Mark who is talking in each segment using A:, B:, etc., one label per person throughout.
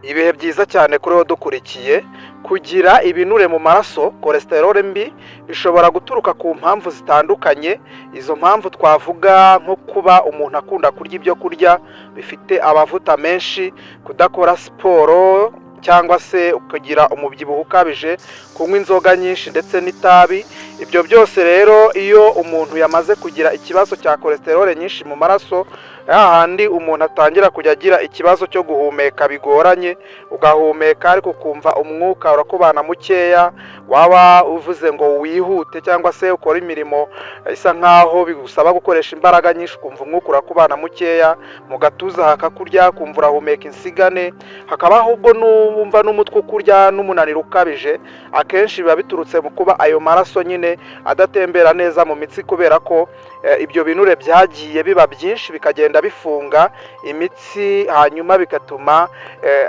A: Ibihe byiza cyane kuri wowe dukurikiye, kugira ibinure mu maraso cholesterol mbi bishobora guturuka ku mpamvu zitandukanye. Izo mpamvu twavuga nko kuba umuntu akunda kurya ibyo kurya bifite amavuta menshi, kudakora siporo cyangwa se ukagira umubyibuho ukabije, kunywa inzoga nyinshi ndetse n'itabi. Ibyo byose rero iyo umuntu yamaze kugira ikibazo cya cholesterol nyinshi mu maraso, hahandi umuntu atangira kujya agira ikibazo cyo guhumeka bigoranye, ugahumeka ariko ukumva umwuka urakubana mukeya, waba uvuze ngo wihute cyangwa se ukora imirimo isa nkaho bigusaba gukoresha imbaraga nyinshi, ukumva umwuka urakubana mukeya, mu gatuza hakakurya, kumva urahumeka insigane, hakaba ahubwo n'umva n'umutwe ukurya n'umunaniro ukabije. Akenshi biba biturutse mu kuba ayo maraso nyine adatembera neza mu mitsi, kubera ko ibyo binure byagiye biba byinshi bikagenda bifunga imitsi, hanyuma bigatuma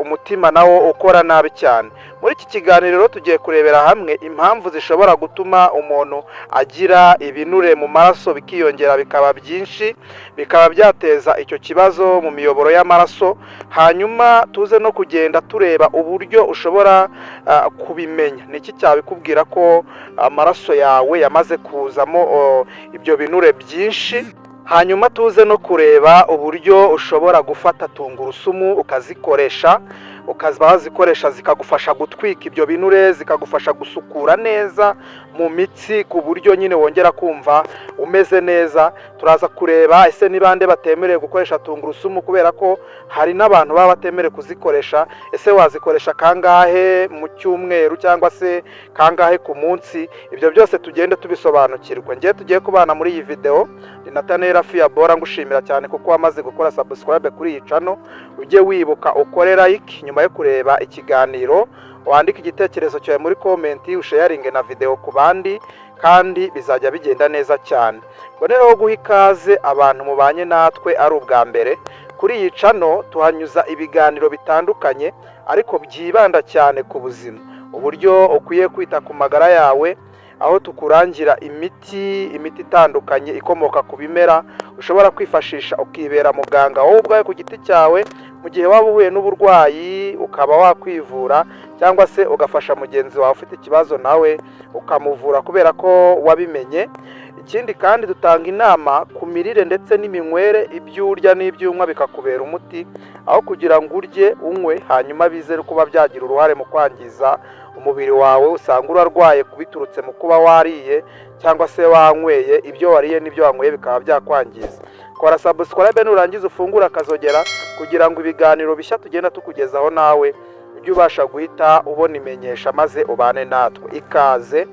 A: umutima nawo ukora nabi cyane. Muri iki kiganiro rero tugiye kurebera hamwe impamvu zishobora gutuma umuntu agira ibinure mu maraso bikiyongera bikaba byinshi, bikaba byateza icyo kibazo mu miyoboro y'amaraso. Hanyuma tuze no kugenda tureba uburyo ushobora kubimenya, ni iki cyabikubwira ko amaraso yawe yamaze kuzamo ibyo binure byinshi. Hanyuma tuze no kureba uburyo ushobora gufata tungurusumu ukazikoresha, wazikoresha zikagufasha gutwika ibyo binure, zikagufasha gusukura neza mu mitsi ku buryo nyine wongera kumva umeze neza. Turaza kureba ese ni bande batemerewe gukoresha tungurusumu, kubera ko hari n'abantu baba batemerewe kuzikoresha. Ese wazikoresha kangahe mu cyumweru cyangwa se kangahe ku munsi? Ibyo byose tugende tubisobanukirwa. Ngiye tugiye kubana muri iyi video, ni Nathaniel Fiyabora ngushimira cyane kuko wamaze gukora subscribe kuri iyi channel. Ujye wibuka ukore like nyuma yo kureba ikiganiro, wandike igitekerezo cyawe muri comment, usharinge na video ku bandi, kandi bizajya bigenda neza cyane. Bonereho guha ikaze abantu mubanye natwe ari ubwa mbere. Kuri iyi channel tuhanyuza ibiganiro bitandukanye ariko byibanda cyane ku buzima, uburyo ukwiye kwita ku magara yawe, aho tukurangira imiti itandukanye ikomoka ku bimera ushobora kwifashisha ukibera muganga wowe ubwawe ku giti cyawe, mu gihe waba uhuye n'uburwayi ukaba wakwivura, cyangwa se ugafasha mugenzi wawe ufite ikibazo nawe ukamuvura kubera ko wabimenye. Ikindi kandi dutanga inama ku mirire ndetse n'iminywere, ibyo urya n'ibyo unywa bikakubera umuti, aho kugira ngo urye unywe hanyuma bize kuba byagira uruhare mu kwangiza umubiri wawe. Usanga urarwaye biturutse mu kuba wariye cyangwa se wanyweye, ibyo wariye n'ibyo wanyweye bikaba byakwangiza. Kora subscribe nurangiza ufungura akazogera kugira ngo ibiganiro bishya tugenda tukugezaho nawe ujye ubasha guhita ubona imenyesha maze ubane natwe. Ikaze.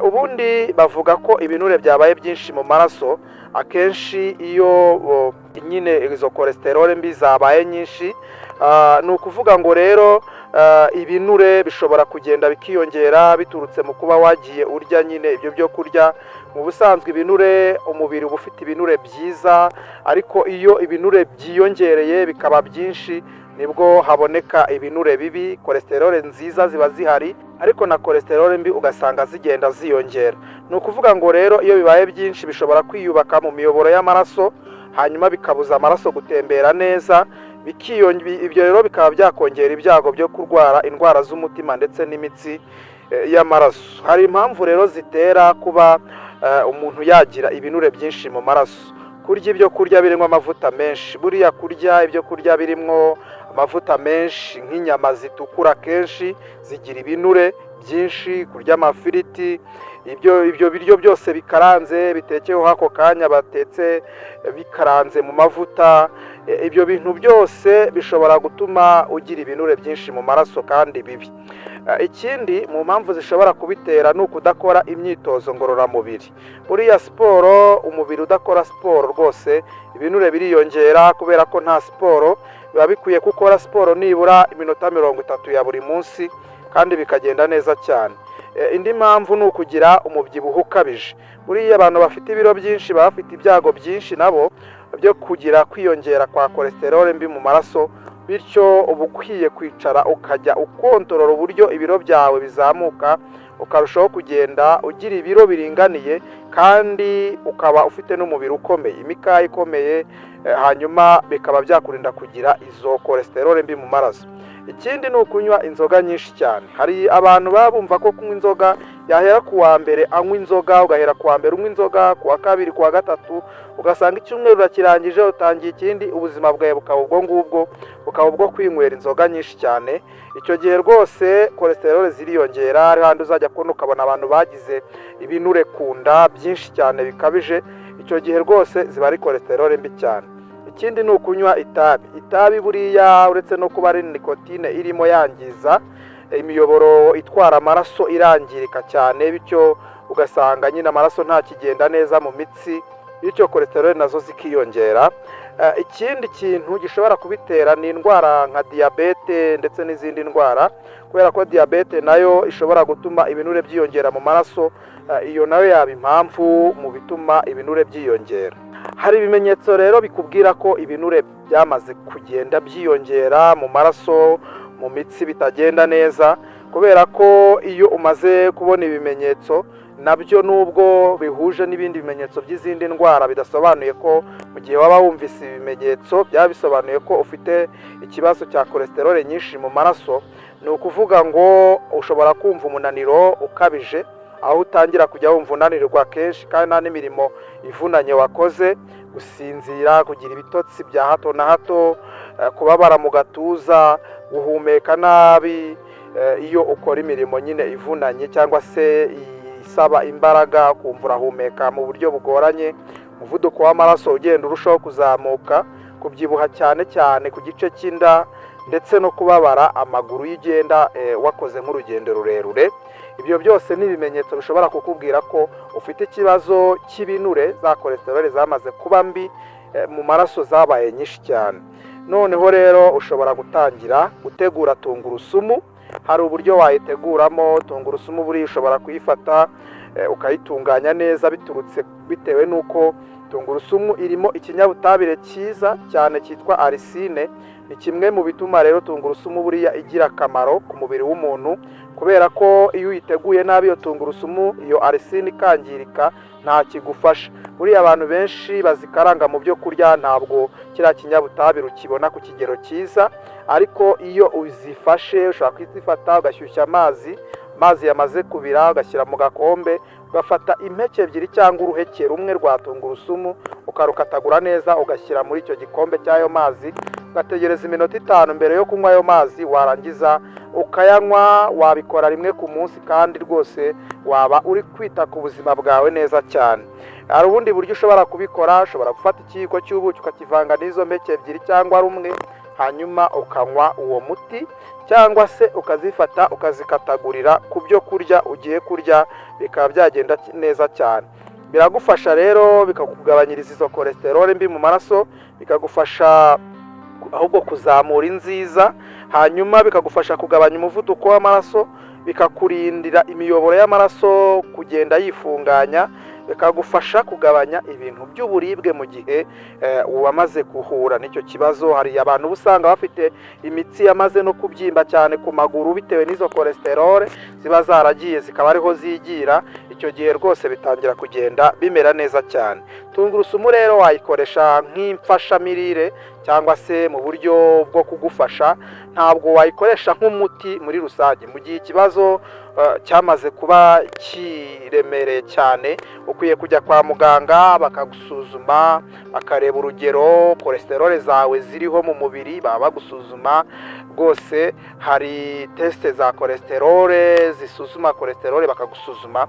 A: Ubundi bavuga ko ibinure byabaye byinshi mu maraso akenshi iyo nyine izo cholesterol mbi zabaye nyinshi, ni ukuvuga ngo rero ibinure bishobora kugenda bikiyongera biturutse mu kuba wagiye urya nyine ibyo byo kurya. Mu busanzwe ibinure, umubiri uba ufite ibinure byiza, ariko iyo ibinure byiyongereye bikaba byinshi nibwo haboneka ibinure bibi. Cholesterol nziza ziba zihari, ariko na cholesterol mbi ugasanga zigenda ziyongera. Ni ukuvuga ngo rero iyo bibaye byinshi bishobora kwiyubaka mu miyoboro y'amaraso, hanyuma bikabuza amaraso gutembera neza, ibyo rero bikaba byakongera ibyago byo kurwara indwara z'umutima ndetse n'imitsi y'amaraso. Hari impamvu rero zitera kuba umuntu yagira ibinure byinshi mu maraso. Kurya ibyo kurya birimo amavuta menshi, buriya kurya ibyo kurya birimo amavuta menshi nk'inyama zitukura kenshi zigira ibinure byinshi. Kurya amafiriti, ibyo biryo byose bikaranze, bitekeweho ako kanya batetse bikaranze mu mavuta, ibyo bintu byose bishobora gutuma ugira ibinure byinshi mu maraso kandi bibi. Ikindi mu mpamvu zishobora kubitera ni ukudakora imyitozo ngororamubiri. Buriya siporo, umubiri udakora siporo rwose ibinure biriyongera, kubera ko nta siporo. Biba bikwiye ko ukora siporo nibura iminota 30 ya buri munsi, kandi bikagenda neza cyane. Indi mpamvu ni ukugira umubyibuho ukabije. Buriya abantu bafite ibiro byinshi baba bafite ibyago byinshi nabo byo kugira kwiyongera kwa cholesterol mbi mu maraso, bityo uba ukwiye kwicara ukajya ukontorora uburyo ibiro byawe bizamuka, ukarushaho kugenda ugira ibiro biringaniye, kandi ukaba ufite n'umubiri ukomeye, imikaya ikomeye, hanyuma bikaba byakurinda kugira izo cholesterol mbi mu maraso. Ikindi ni ukunywa inzoga nyinshi cyane. Hari abantu baba bumva ko kunywa inzoga yahera ku wa mbere anywa inzoga, ugahera ku wa mbere unywa inzoga, ku wa kabiri, ku wa gatatu, ugasanga icyumweru urakirangije utangiye ikindi, ubuzima bwawe bukaba ubwo ngubwo, bukaba ubwo kwinywera inzoga nyinshi cyane. Icyo gihe rwose cholesterol ziriyongera, hari handi uzajya kubona ukabona abantu bagize ibinure ku nda byinshi cyane bikabije, icyo gihe rwose ziba ari cholesterol mbi cyane. Ikindi ni ukunywa itabi. Itabi buriya uretse no kuba ari nikotine irimo yangiza imiyoboro itwara amaraso irangirika cyane, bityo ugasanga nyine amaraso ntakigenda neza mu mitsi, bityo cholesterol nazo zikiyongera. Ikindi kintu gishobora kubitera ni indwara nka diyabete ndetse n'izindi ndwara, kubera ko diyabete nayo ishobora gutuma ibinure byiyongera mu maraso, iyo nayo yaba impamvu mu bituma ibinure byiyongera. Hari ibimenyetso rero bikubwira ko ibinure byamaze kugenda byiyongera mu maraso, mu mitsi bitagenda neza, kubera ko iyo umaze kubona ibimenyetso nabyo nubwo bihuje n'ibindi bimenyetso by'izindi ndwara, bidasobanuye ko mu gihe waba wumvise ibimenyetso byaba bisobanuye ko ufite ikibazo cya cholesterol nyinshi mu maraso. Ni ukuvuga ngo ushobora kumva umunaniro ukabije, aho utangira kujya wumva unanirwa kenshi kandi nta n'imirimo ivunanye wakoze, gusinzira, kugira ibitotsi bya hato na hato, kubabara mu gatuza, guhumeka nabi iyo ukora imirimo nyine ivunanye cyangwa se isaba imbaraga, kumva urahumeka mu buryo bugoranye, umuvuduko w'amaraso ugenda urushaho kuzamuka, kubyibuha cyane cyane ku gice cy'inda, ndetse no kubabara amaguru iyo ugenda wakoze nk'urugendo rurerure. Ibyo byose ni ibimenyetso bishobora kukubwira ko ufite ikibazo cy'ibinure, za cholesterol zamaze kuba mbi mu maraso, zabaye nyinshi cyane. Noneho rero ushobora gutangira gutegura tungurusumu. Hari uburyo wayiteguramo. Tungurusumu buriya ushobora kuyifata ukayitunganya neza bitewe n'uko tungurusumu irimo ikinyabutabire cyiza cyane cyitwa arisine. Ni kimwe mu bituma rero tungurusumu buriya igira akamaro ku mubiri w'umuntu, kubera ko iyo uyiteguye nabi iyo tungurusumu, iyo arisine ikangirika, nta kigufasha. Buriya abantu benshi bazikaranga mu byo kurya, ntabwo kiriya kinyabutabire ukibona ku kigero cyiza, ariko iyo uzifashe ushobora kuzifata ugashyushya amazi yamaze kubira ugashyira mu gakombe, ugafata impeke ebyiri cyangwa uruheke rumwe rwa tungurusumu ukarukatagura neza ugashyira muri icyo gikombe cy'ayo mazi, ugategereza iminota 5 mbere yo kunywa ayo mazi, warangiza ukayanywa. Wabikora rimwe ku munsi kandi rwose waba uri kwita ku buzima bwawe neza cyane. Hari ubundi buryo ushobora kubikora. Ushobora gufata ikiyiko cy'ubuki ukakivanga n'izo mpeke ebyiri cyangwa rumwe, hanyuma ukanywa uwo muti, cyangwa se ukazifata ukazikatagurira ku byo kurya ugiye kurya, bikaba byagenda neza cyane. Biragufasha rero, bikakugabanyiriza izo cholesterol mbi mu maraso, bikagufasha ahubwo kuzamura inziza, hanyuma bikagufasha kugabanya umuvuduko w'amaraso, bikakurindira imiyoboro y'amaraso kugenda yifunganya, bikagufasha kugabanya ibintu by'uburibwe mu gihe wamaze guhura n'icyo kibazo. Hari abantu usanga bafite imitsi yamaze no kubyimba cyane ku maguru bitewe n'izo cholesterol ziba zaragiye zikaba ariho zigira, icyo gihe rwose bitangira kugenda bimera neza cyane. Tungurusumu rero wayikoresha nk'imfashamirire cyangwa se mu buryo bwo kugufasha, ntabwo wayikoresha nk'umuti muri rusange. Mu gihe ikibazo cyamaze kuba kiremereye cyane, ukwiye kujya kwa muganga bakagusuzuma, bakareba urugero cholesterol zawe ziriho mu mubiri, baba bagusuzuma rwose. Hari teste za cholesterol zisuzuma cholesterol, bakagusuzuma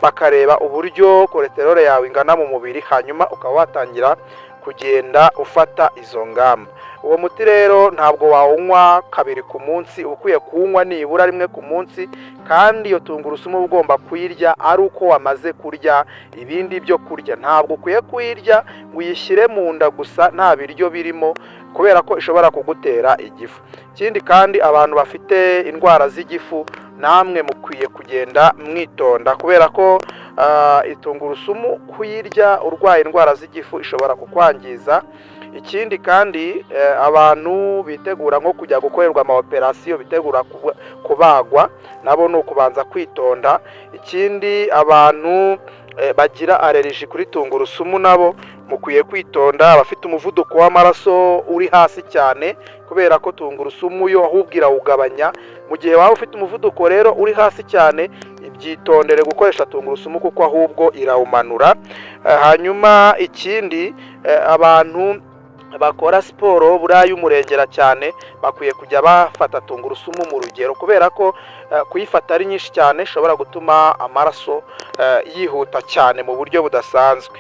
A: bakareba uburyo cholesterol yawe ingana mu mubiri, hanyuma ukaba watangira kugenda ufata izo ngamba. Uwo muti rero ntabwo wawunywa 2 ku munsi, ukwiye kuwunywa nibura 1 ku munsi, kandi iyo tungurusumu ugomba kuyirya ari uko wamaze kurya ibindi byo kurya. Ntabwo ukwiye kuyirya ngo uyishyire mu nda gusa nta biryo birimo, kubera ko ishobora kugutera igifu. Ikindi kandi abantu bafite indwara z'igifu, namwe mukwiye kugenda mwitonda, kubera ko itungurusumu kuyirya urwaye indwara z'igifu ishobora kukwangiza. Ikindi kandi abantu bitegura nko kujya gukorerwa ama operation, bitegura kubagwa, nabo no kubanza kwitonda. Ikindi abantu bagira allergie kuri tungurusumu nabo mukwiye kwitonda. Abafite umuvuduko w'amaraso uri hasi cyane, kubera ko tungurusumu yo ahubwo irawugabanya. Mu gihe waba ufite umuvuduko rero uri hasi cyane, ibyitondere gukoresha tungurusumu kuko ahubwo irawumanura. Hanyuma ikindi, abantu bakora siporo buriya y'umurengera cyane bakwiye kujya bafata tungurusumu mu rugero, kubera ko kuyifata ari nyinshi cyane ishobora gutuma amaraso yihuta cyane mu buryo budasanzwe.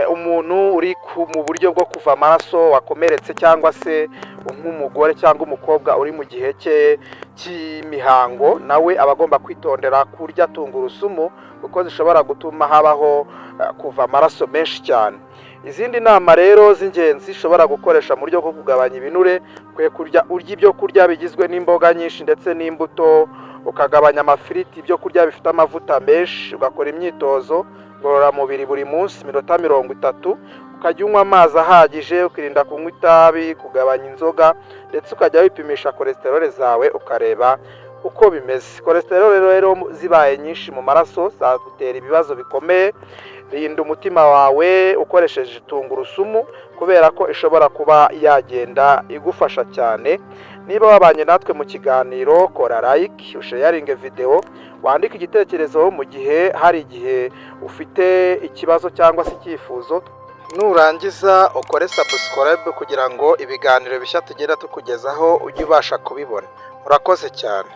A: Umuntu uri mu buryo bwo kuva amaraso wakomeretse, cyangwa se nk'umugore cyangwa umukobwa uri mu gihe cye cy'imihango, nawe aba agomba kwitondera kurya tungurusumu kuko zishobora gutuma habaho kuva amaraso menshi cyane. Izindi nama rero z'ingenzi ushobora gukoresha mu buryo bwo kugabanya ibinure: urya ibyo kurya bigizwe n'imboga nyinshi ndetse n'imbuto, ukagabanya amafiriti, ibyo kurya bifite amavuta menshi, ugakora imyitozo ngororamubiri buri munsi minota 30, ukajya unywa amazi ahagije, ukirinda kunywa itabi, kugabanya inzoga, ndetse ukajya wipimisha cholesterol zawe ukareba uko bimeze. Cholesterol rero zibaye nyinshi mu maraso zagutera ibibazo bikomeye. Rinda umutima wawe ukoresheje tungurusumu, kubera ko ishobora kuba yagenda igufasha cyane. Niba wabanye natwe mu kiganiro, kora like, usharinge video, wandike igitekerezo mu gihe hari igihe ufite ikibazo cyangwa se icyifuzo. Nurangiza ukore subscribe kugira ngo ibiganiro bishya tugenda tukugezaho ujye ubasha kubibona. Murakoze cyane.